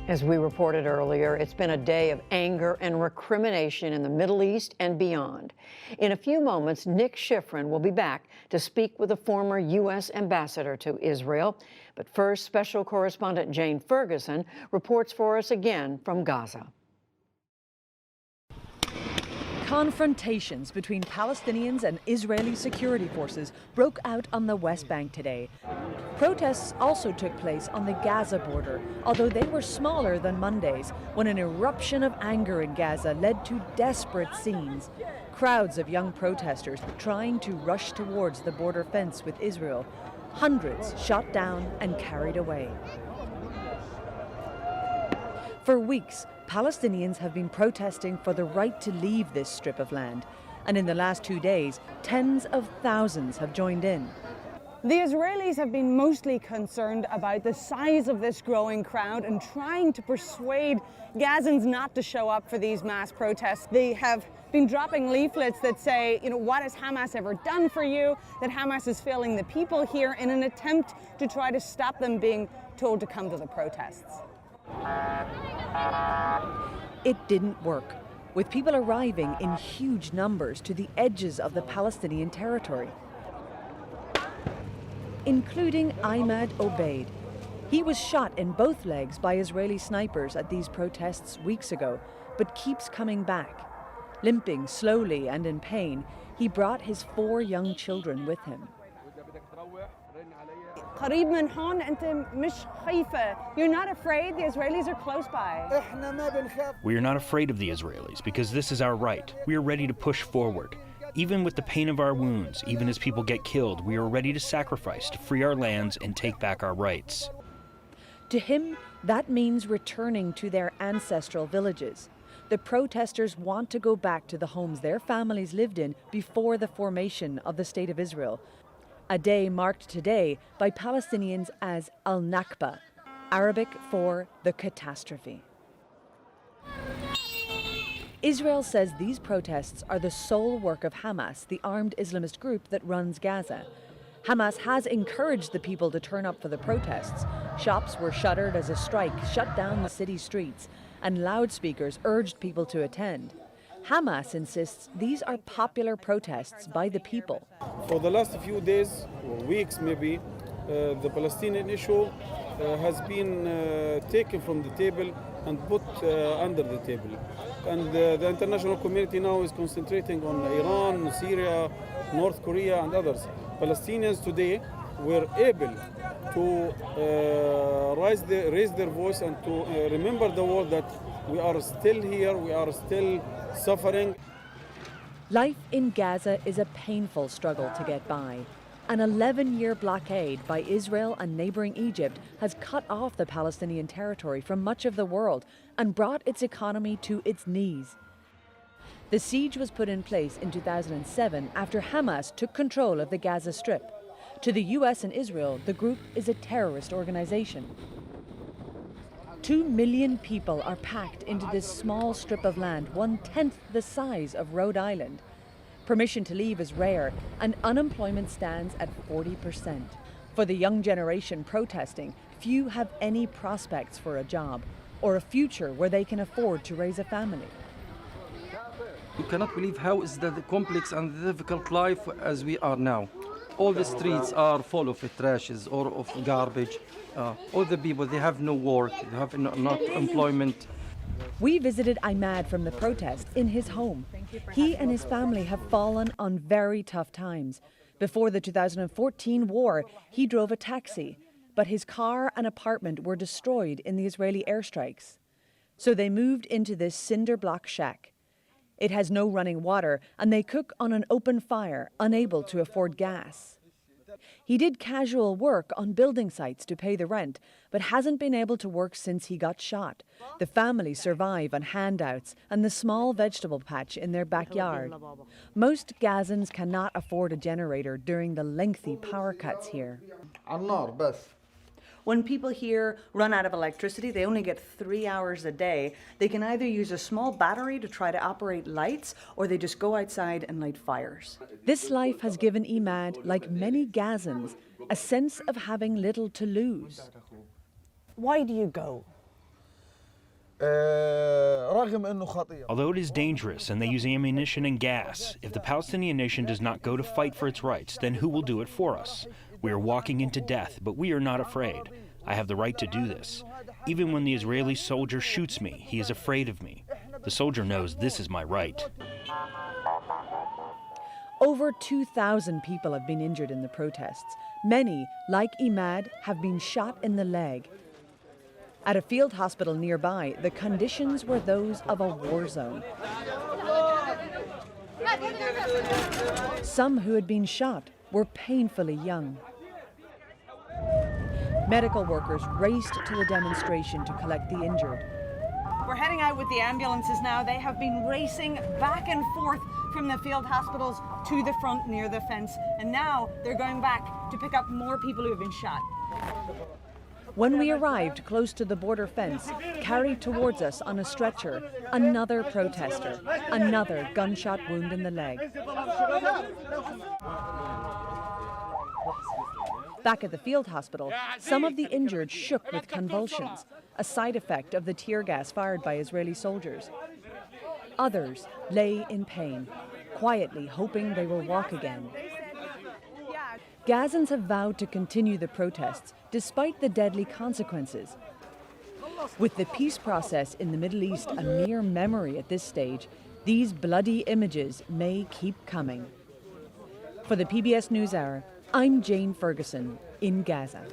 As we reported earlier, it's been a day of anger and recrimination in the Middle East and beyond. In a few moments, Nick Schifrin will be back to speak with a former U.S. ambassador to Israel. But first, special correspondent Jane Ferguson reports for us again from Gaza. Confrontations between Palestinians and Israeli security forces broke out on the West Bank today. Protests also took place on the Gaza border, although they were smaller than Monday's, when an eruption of anger in Gaza led to desperate scenes. Crowds of young protesters trying to rush towards the border fence with Israel. Hundreds shot down and carried away. For weeks, Palestinians have been protesting for the right to leave this strip of land. And in the last 2 days, tens of thousands have joined in. The Israelis have been mostly concerned about the size of this growing crowd and trying to persuade Gazans not to show up for these mass protests. They have been dropping leaflets that say, what has Hamas ever done for you? That Hamas is failing the people here in an attempt to try to stop them being told to come to the protests. It didn't work, with people arriving in huge numbers to the edges of the Palestinian territory, including Ahmad Obaid. He was shot in both legs by Israeli snipers at these protests weeks ago, but keeps coming back. Limping slowly and in pain, he brought his 4 young children with him. You're not afraid? The Israelis are close by. We are not afraid of the Israelis because this is our right. We are ready to push forward. Even with the pain of our wounds, even as people get killed, we are ready to sacrifice to free our lands and take back our rights. To him, that means returning to their ancestral villages. The protesters want to go back to the homes their families lived in before the formation of the State of Israel. A day marked today by Palestinians as Al-Nakba, Arabic for the catastrophe. Israel says these protests are the sole work of Hamas, the armed Islamist group that runs Gaza. Hamas has encouraged the people to turn up for the protests. Shops were shuttered as a strike shut down the city streets, and loudspeakers urged people to attend. Hamas insists these are popular protests by the people. For the last few days, or weeks maybe, the Palestinian issue has been taken from the table and put under the table. And the international community now is concentrating on Iran, Syria, North Korea and others. Palestinians today were able to raise their voice and to remember the world that we are still here, we are still suffering. Life in Gaza is a painful struggle to get by. An 11-year blockade by Israel and neighboring Egypt has cut off the Palestinian territory from much of the world and brought its economy to its knees. The siege was put in place in 2007 after Hamas took control of the Gaza Strip. To the US and Israel, the group is a terrorist organization. 2 million people are packed into this small strip of land, 1/10 the size of Rhode Island. Permission to leave is rare, and unemployment stands at 40%. For the young generation protesting, few have any prospects for a job or a future where they can afford to raise a family. You cannot believe how is the complex and difficult life as we are now. All the streets are full of trashes or of garbage. All the people, they have no work, they have not employment. We visited Ahmad from the protest in his home. He and his family have fallen on very tough times. Before the 2014 war, he drove a taxi, but his car and apartment were destroyed in the Israeli airstrikes. So they moved into this cinder block shack. It has no running water, and they cook on an open fire, unable to afford gas. He did casual work on building sites to pay the rent, but hasn't been able to work since he got shot. The family survive on handouts and the small vegetable patch in their backyard. Most Gazans cannot afford a generator during the lengthy power cuts here. When people here run out of electricity, they only get 3 hours a day. They can either use a small battery to try to operate lights, or they just go outside and light fires. This life has given Ahmad, like many Gazans, a sense of having little to lose. Why do you go? Although it is dangerous and they use ammunition and gas, if the Palestinian nation does not go to fight for its rights, then who will do it for us? We are walking into death, but we are not afraid. I have the right to do this. Even when the Israeli soldier shoots me, he is afraid of me. The soldier knows this is my right. Over 2,000 people have been injured in the protests. Many, like Imad, have been shot in the leg. At a field hospital nearby, the conditions were those of a war zone. Some who had been shot were painfully young. Medical workers raced to the demonstration to collect the injured. We're heading out with the ambulances now. They have been racing back and forth from the field hospitals to the front near the fence. And now they're going back to pick up more people who have been shot. When we arrived close to the border fence, carried towards us on a stretcher, another protester, another gunshot wound in the leg. Back at the field hospital, some of the injured shook with convulsions, a side effect of the tear gas fired by Israeli soldiers. Others lay in pain, quietly hoping they will walk again. Gazans have vowed to continue the protests despite the deadly consequences. With the peace process in the Middle East a mere memory at this stage, these bloody images may keep coming. For the PBS NewsHour, I'm Jane Ferguson in Gaza.